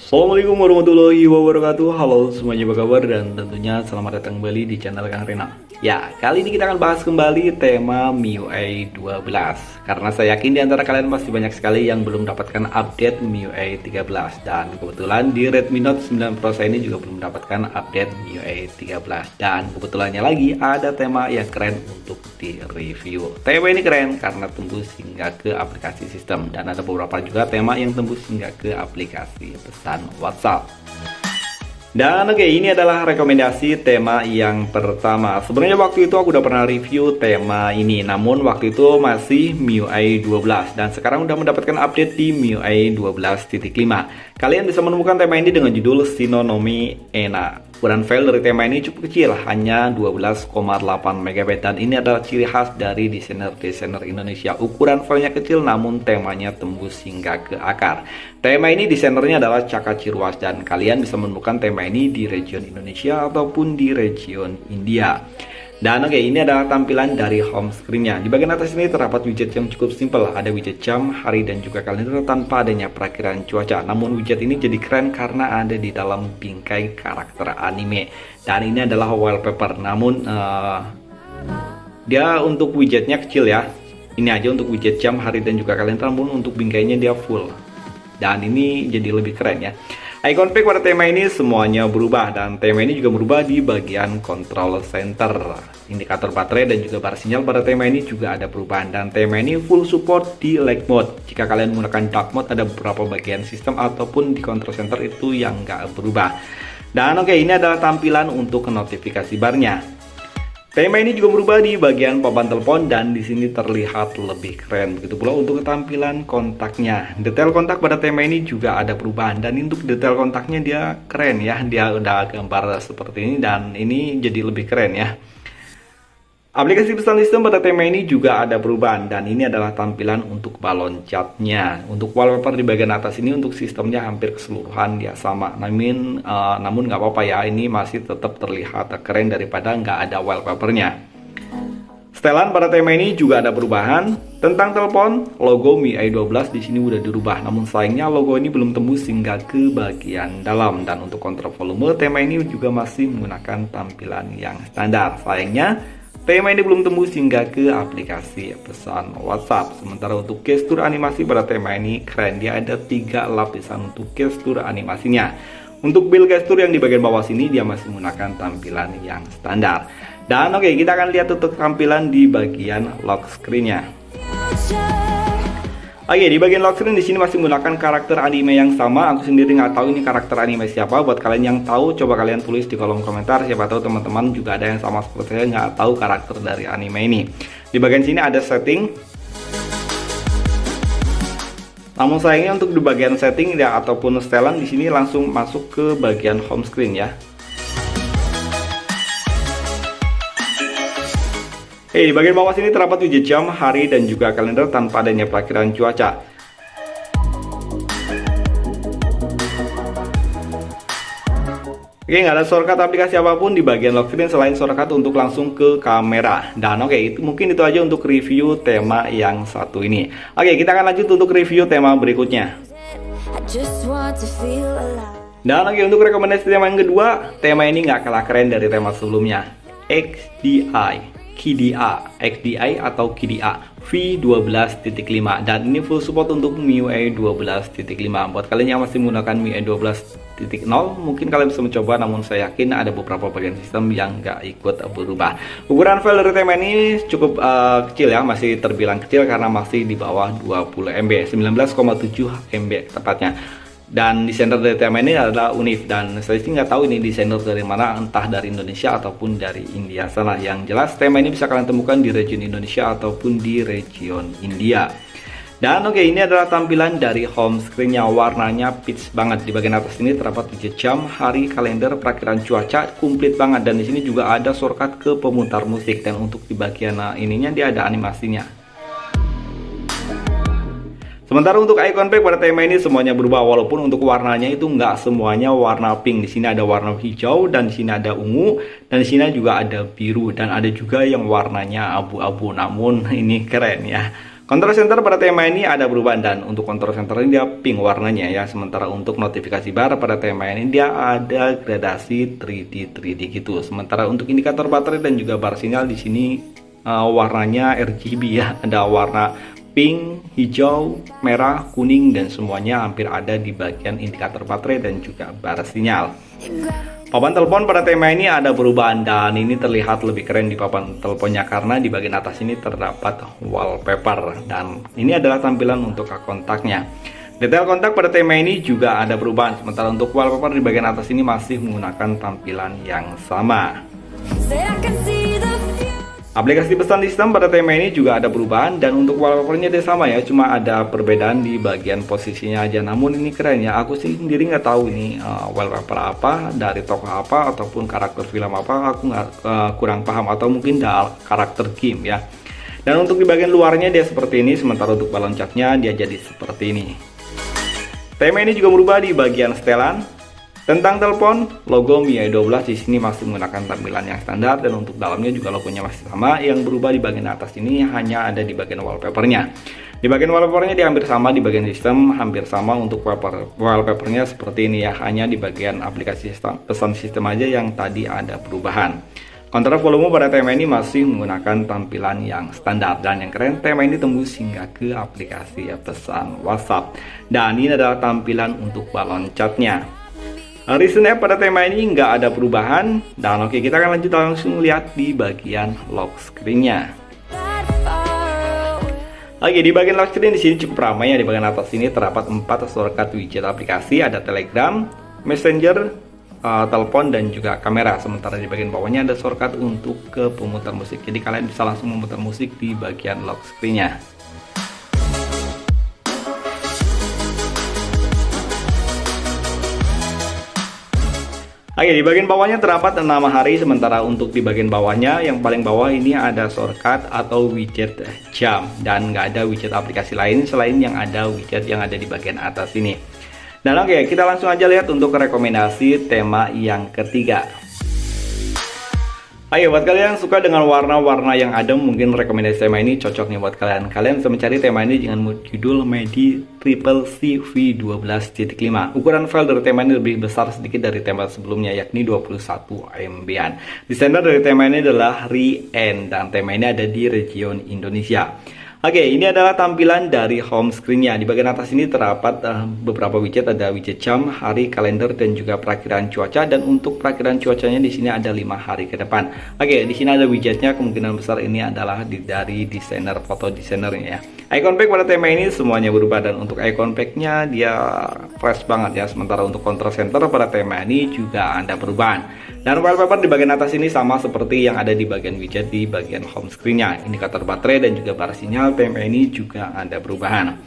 Assalamualaikum warahmatullahi wabarakatuh. Halo semuanya, apa kabar? Dan tentunya selamat datang kembali di channel Kang Rena. Ya, kali ini kita akan bahas kembali tema MIUI 12. Karena saya yakin di antara kalian masih banyak sekali yang belum mendapatkan update MIUI 13. Dan kebetulan di Redmi Note 9 Pro saya ini juga belum mendapatkan update MIUI 13. Dan kebetulannya lagi ada tema yang keren untuk di review. Tema ini keren karena tembus hingga ke aplikasi sistem. Dan ada beberapa juga tema yang tembus hingga ke aplikasi pesan WhatsApp. Dan oke, ini adalah rekomendasi tema yang pertama. Sebenarnya waktu itu aku udah pernah review tema ini, namun waktu itu masih MIUI 12 dan sekarang udah mendapatkan update di MIUI 12.5. Kalian bisa menemukan tema ini dengan judul Shinonomi Ena. Ukuran file dari tema ini cukup kecil, hanya 12,8 MB, dan ini adalah ciri khas dari desainer-desainer Indonesia. Ukuran filenya kecil namun temanya tembus hingga ke akar. Tema ini desainernya adalah Caka Cirwas dan kalian bisa menemukan tema ini di region Indonesia ataupun di region India. Dan oke, ini adalah tampilan dari home screen-nya. Di bagian atas ini terdapat widget yang cukup simpel. Ada widget jam, hari, dan juga kalender tanpa adanya perakiraan cuaca. Namun widget ini jadi keren karena ada di dalam bingkai karakter anime. Dan ini adalah wallpaper. Namun dia untuk widgetnya kecil ya. Ini aja untuk widget jam, hari, dan juga kalender. Namun untuk bingkainya dia full. Dan ini jadi lebih keren ya. Icon pick pada tema ini semuanya berubah, dan tema ini juga berubah di bagian control center. Indikator baterai dan juga bar sinyal pada tema ini juga ada perubahan, dan tema ini full support di light mode. Jika kalian menggunakan dark mode, ada beberapa bagian sistem ataupun di control center itu yang nggak berubah. Dan oke, ini adalah tampilan untuk notifikasi barnya. Tema ini juga berubah di bagian papan telepon dan di sini terlihat lebih keren. Begitu pula untuk ketampilan kontaknya. Detail kontak pada tema ini juga ada perubahan, dan untuk detail kontaknya dia keren ya. Dia udah gambar seperti ini dan ini jadi lebih keren ya. Aplikasi pesan sistem pada tema ini juga ada perubahan, dan ini adalah tampilan untuk balon catnya. Untuk wallpaper di bagian atas ini untuk sistemnya hampir keseluruhan dia sama. Namun nggak apa-apa ya, ini masih tetap terlihat keren daripada nggak ada wallpapernya. Setelan pada tema ini juga ada perubahan. Tentang telepon, logo MIUI 12 di sini udah dirubah. Namun sayangnya logo ini belum tembus hingga ke bagian dalam. Dan untuk kontrol volume, tema ini juga masih menggunakan tampilan yang standar. Sayangnya tema ini belum tembus hingga ke aplikasi pesan WhatsApp. Sementara untuk gestur animasi pada tema ini keren. Dia ada 3 lapisan untuk gestur animasinya. Untuk build gestur yang di bagian bawah sini dia masih menggunakan tampilan yang standar. Dan oke, kita akan lihat untuk tampilan di bagian lock screen-nya. Oke, di bagian lock screen di sini masih menggunakan karakter anime yang sama. Aku sendiri nggak tahu ini karakter anime siapa. Buat kalian yang tahu, coba kalian tulis di kolom komentar. Siapa tahu teman-teman juga ada yang sama seperti saya nggak tahu karakter dari anime ini. Di bagian sini ada setting. Namun sayangnya untuk di bagian setting ya ataupun setelan di sini langsung masuk ke bagian home screen ya. Di bagian bawah sini terdapat widget jam, hari, dan juga kalender tanpa adanya perakiraan cuaca. Oke, nggak ada shortcut aplikasi apapun di bagian lock screen selain shortcut untuk langsung ke kamera. Dan oke, mungkin itu aja untuk review tema yang satu ini. Oke, kita akan lanjut untuk review tema berikutnya. Dan oke, untuk rekomendasi tema yang kedua, tema ini nggak kalah keren dari tema sebelumnya. XDI atau KDA V12.5, dan ini full support untuk MIUI 12.5. Buat kalian yang masih menggunakan MIUI 12.0 mungkin kalian bisa mencoba, namun saya yakin ada beberapa bagian sistem yang nggak ikut berubah. Ukuran file dari tema ini cukup kecil ya, masih terbilang kecil karena masih di bawah 20 MB, 19,7 MB tepatnya. Dan desainer dari tema ini adalah Unif, dan saya sih nggak tahu ini desainer dari mana, entah dari Indonesia ataupun dari India sana. Yang jelas tema ini bisa kalian temukan di region Indonesia ataupun di region India. Dan oke, ini adalah tampilan dari home screen-nya. Warnanya peach banget. Di bagian atas ini terdapat widget jam, hari, kalender, perakiraan cuaca, komplit banget. Dan di sini juga ada shortcut ke pemutar musik, dan untuk di bagian ininya dia ada animasinya. Sementara untuk icon pack pada tema ini semuanya berubah, walaupun untuk warnanya itu nggak semuanya warna pink. Di sini ada warna hijau, dan di sini ada ungu, dan di sini juga ada biru, dan ada juga yang warnanya abu-abu. Namun ini keren ya. Control center pada tema ini ada perubahan, dan untuk control center ini dia pink warnanya ya. Sementara untuk notifikasi bar pada tema ini dia ada gradasi 3D gitu. Sementara untuk indikator baterai dan juga bar sinyal di sini warnanya RGB ya. Ada warna pink, hijau, merah, kuning, dan semuanya hampir ada di bagian indikator baterai dan juga bar sinyal. Papan telepon pada tema ini ada perubahan, dan ini terlihat lebih keren di papan teleponnya karena di bagian atas ini terdapat wallpaper, dan ini adalah tampilan untuk kontaknya. Detail kontak pada tema ini juga ada perubahan, sementara untuk wallpaper di bagian atas ini masih menggunakan tampilan yang sama. Aplikasi pesan sistem pada tema ini juga ada perubahan, dan untuk wallpapernya dia sama ya, cuma ada perbedaan di bagian posisinya aja. Namun ini keren ya, aku sih sendiri nggak tahu ini wallpaper apa, dari tokoh apa, ataupun karakter film apa, aku nggak kurang paham, atau mungkin dari karakter game ya. Dan untuk di bagian luarnya dia seperti ini, sementara untuk balon catnya dia jadi seperti ini. Tema ini juga berubah di bagian setelan. Tentang telepon, logo MIUI 12 di sini masih menggunakan tampilan yang standar, dan untuk dalamnya juga logonya masih sama. Yang berubah di bagian atas ini hanya ada di bagian wallpapernya. Di bagian wallpapernya dia hampir sama, di bagian sistem hampir sama. Untuk wallpapernya seperti ini ya, hanya di bagian aplikasi pesan sistem aja yang tadi ada perubahan. Kontrol volume pada tema ini masih menggunakan tampilan yang standar, dan yang keren tema ini tembus hingga ke aplikasi pesan WhatsApp. Dan ini adalah tampilan untuk balon catnya. Recent app pada tema ini nggak ada perubahan, dan oke, kita akan lanjut langsung lihat di bagian lock screen-nya. Oke, di bagian lock screen di sini cukup ramai ya. Di bagian atas ini terdapat 4 shortcut widget aplikasi, ada Telegram, Messenger, telepon, dan juga kamera. Sementara di bagian bawahnya ada shortcut untuk ke pemutar musik, jadi kalian bisa langsung memutar musik di bagian lock screen-nya. Oke, di bagian bawahnya terdapat 6 hari, sementara untuk di bagian bawahnya yang paling bawah ini ada shortcut atau widget jam, dan nggak ada widget aplikasi lain selain yang ada widget yang ada di bagian atas ini. Dan oke, kita langsung aja lihat untuk rekomendasi tema yang ketiga. Ayo, buat kalian yang suka dengan warna-warna yang adem, mungkin rekomendasi tema ini cocok nih buat kalian. Kalian bisa mencari tema ini dengan judul MIDI Triple C V12.5. Ukuran file dari tema ini lebih besar sedikit dari tema sebelumnya, yakni 21 MB-an. Desainer dari tema ini adalah Rien, dan tema ini ada di region Indonesia. Oke, ini adalah tampilan dari home screen-nya. Di bagian atas ini terdapat beberapa widget, ada widget jam, hari, kalender, dan juga perakiraan cuaca. Dan untuk perakiraan cuacanya di sini ada 5 hari ke depan. Oke, di sini ada widgetnya, kemungkinan besar ini adalah dari desainer, foto desainernya ya. Icon pack pada tema ini semuanya berubah, dan untuk icon pack-nya dia fresh banget ya. Sementara untuk control center pada tema ini juga ada perubahan. Dan wallpaper di bagian atas ini sama seperti yang ada di bagian widget di bagian home screen-nya. Indikator baterai dan juga bar sinyal tema ini juga ada perubahan.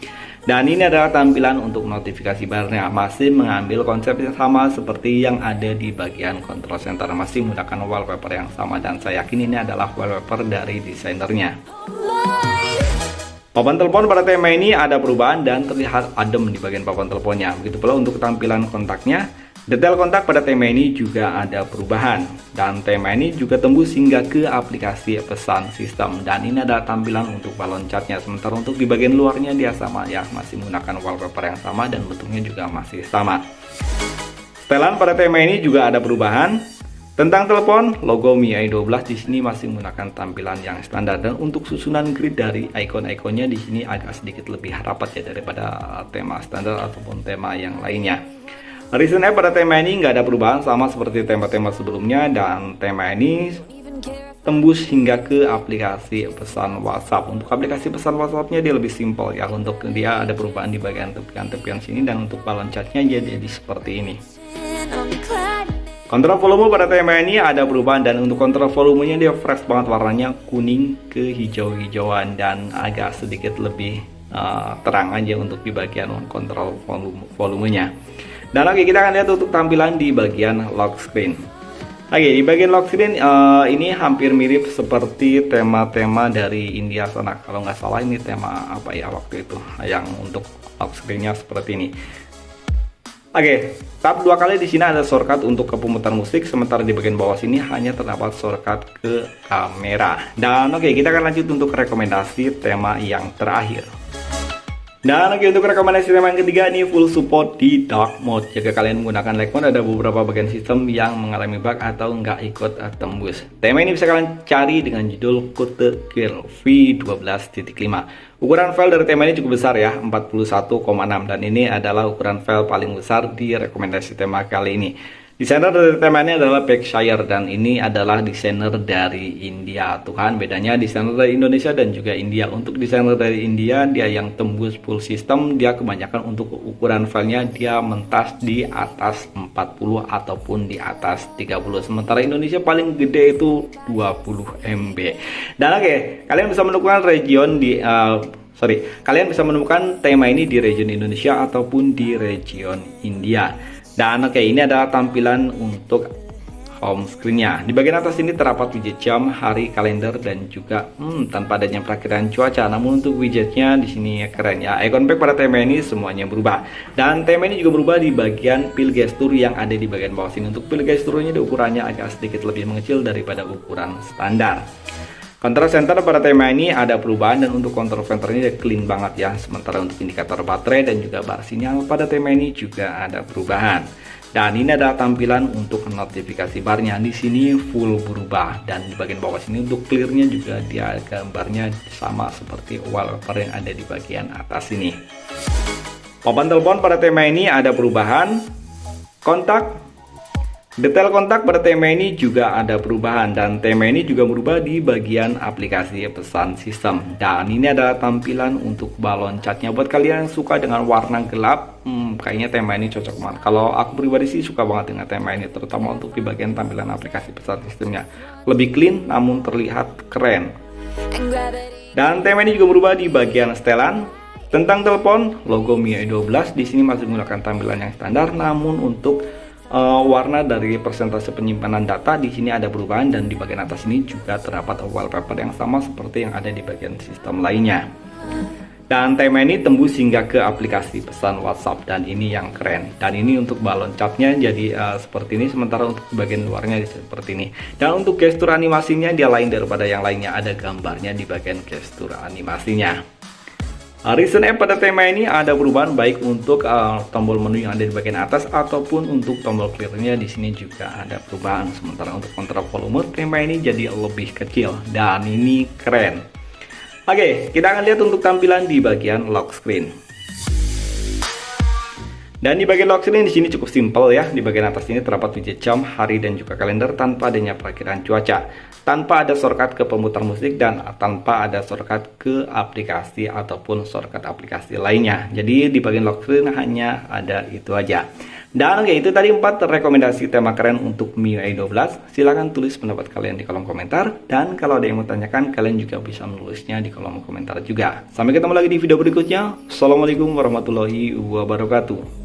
Dan ini adalah tampilan untuk notifikasi barnya, masih mengambil konsep yang sama seperti yang ada di bagian control center, masih menggunakan wallpaper yang sama, dan saya yakin ini adalah wallpaper dari desainernya. Papan telepon pada tema ini ada perubahan dan terlihat adem di bagian papan teleponnya. Begitu pula untuk tampilan kontaknya. Detail kontak pada tema ini juga ada perubahan, dan tema ini juga tembus hingga ke aplikasi pesan sistem, dan ini adalah tampilan untuk balon catnya. Sementara untuk di bagian luarnya dia sama ya, masih menggunakan wallpaper yang sama, dan bentuknya juga masih sama. Setelan pada tema ini juga ada perubahan. Tentang telepon, logo MIUI 12 di sini masih menggunakan tampilan yang standar, dan untuk susunan grid dari icon-iconnya di sini agak sedikit lebih rapat ya daripada tema standar ataupun tema yang lainnya. Recent app pada tema ini nggak ada perubahan, sama seperti tema-tema sebelumnya, dan tema ini tembus hingga ke aplikasi pesan WhatsApp. Untuk aplikasi pesan WhatsAppnya dia lebih simpel ya, untuk dia ada perubahan di bagian tepian-tepian sini, dan untuk balon catnya jadi seperti ini. Kontrol volume pada tema ini ada perubahan, dan untuk kontrol volumenya dia fresh banget, warnanya kuning ke hijau-hijauan, dan agak sedikit lebih terang aja untuk di bagian kontrol volumenya. Dan oke, kita akan lihat untuk tampilan di bagian lock screen. Oke, di bagian lock screen ini hampir mirip seperti tema-tema dari India sana. Kalau nggak salah ini tema apa ya waktu itu, yang untuk lock screen-nya seperti ini. Oke, tap dua kali di sini ada shortcut untuk ke pemutar musik, sementara di bagian bawah sini hanya terdapat shortcut ke kamera. Dan oke, kita akan lanjut untuk rekomendasi tema yang terakhir. Dan oke, untuk rekomendasi tema yang ketiga ini full support di dark mode. Jika kalian menggunakan light mode, ada beberapa bagian sistem yang mengalami bug atau nggak ikut tembus. Tema ini bisa kalian cari dengan judul Code Gear V12.5. Ukuran file dari tema ini cukup besar ya, 41,6, dan ini adalah ukuran file paling besar di rekomendasi tema kali ini. Desainer dari tema ini adalah Berkshire, dan ini adalah desainer dari India. Tuhan, bedanya desainer dari Indonesia dan juga India. Untuk desainer dari India, dia yang tembus full system, dia kebanyakan untuk ukuran filenya dia mentas di atas 40 ataupun di atas 30. Sementara Indonesia paling gede itu 20 MB. Dan oke, kalian bisa menemukan region di kalian bisa menemukan tema ini di region Indonesia ataupun di region India. Dan oke, ini adalah tampilan untuk home screen-nya. Di bagian atas ini terdapat widget jam, hari, kalender, dan juga tanpa adanya perakiraan cuaca. Namun untuk widgetnya di sini keren ya. Icon pack pada tema ini semuanya berubah. Dan tema ini juga berubah di bagian pil gesture yang ada di bagian bawah sini. Untuk pil gesturnya ukurannya agak sedikit lebih mengecil daripada ukuran standar. Control center pada tema ini ada perubahan, dan untuk control centernya dia clean banget ya. Sementara untuk indikator baterai dan juga bar sinyal pada tema ini juga ada perubahan. Dan ini adalah tampilan untuk notifikasi barnya. Di sini full berubah, dan di bagian bawah sini untuk clearnya juga dia gambarnya sama seperti wallpaper yang ada di bagian atas ini. Papan telepon pada tema ini ada perubahan. Kontak, detail kontak pada tema ini juga ada perubahan, dan tema ini juga berubah di bagian aplikasi pesan sistem. Dan ini adalah tampilan untuk balon catnya. Buat kalian yang suka dengan warna gelap, kayaknya tema ini cocok banget. Kalau aku pribadi sih suka banget dengan tema ini, terutama untuk di bagian tampilan aplikasi pesan sistemnya. Lebih clean namun terlihat keren. Dan tema ini juga berubah di bagian setelan. Tentang telepon, logo MIUI 12 di sini masih menggunakan tampilan yang standar, namun untuk warna dari persentase penyimpanan data di sini ada perubahan, dan di bagian atas ini juga terdapat wallpaper yang sama seperti yang ada di bagian sistem lainnya. Dan tema ini tembus hingga ke aplikasi pesan WhatsApp, dan ini yang keren. Dan ini untuk balon catnya jadi seperti ini, sementara untuk bagian luarnya seperti ini. Dan untuk gestur animasinya dia lain daripada yang lainnya, ada gambarnya di bagian gestur animasinya. Recent app pada tema ini ada perubahan, baik untuk tombol menu yang ada di bagian atas ataupun untuk tombol clearnya di sini juga ada perubahan. Sementara untuk kontrol volume tema ini jadi lebih kecil, dan ini keren. Oke, kita akan lihat untuk tampilan di bagian lock screen. Dan di bagian lock screen di sini cukup simpel ya. Di bagian atas ini terdapat widget jam, hari, dan juga kalender tanpa adanya perakiraan cuaca, tanpa ada shortcut ke pemutar musik, dan tanpa ada shortcut ke aplikasi ataupun shortcut aplikasi lainnya. Jadi di bagian lock screen hanya ada itu aja. Dan oke, itu tadi 4 rekomendasi tema keren untuk MIUI 12. Silahkan tulis pendapat kalian di kolom komentar, dan kalau ada yang mau tanyakan, kalian juga bisa menulisnya di kolom komentar juga. Sampai ketemu lagi di video berikutnya. Assalamualaikum warahmatullahi wabarakatuh.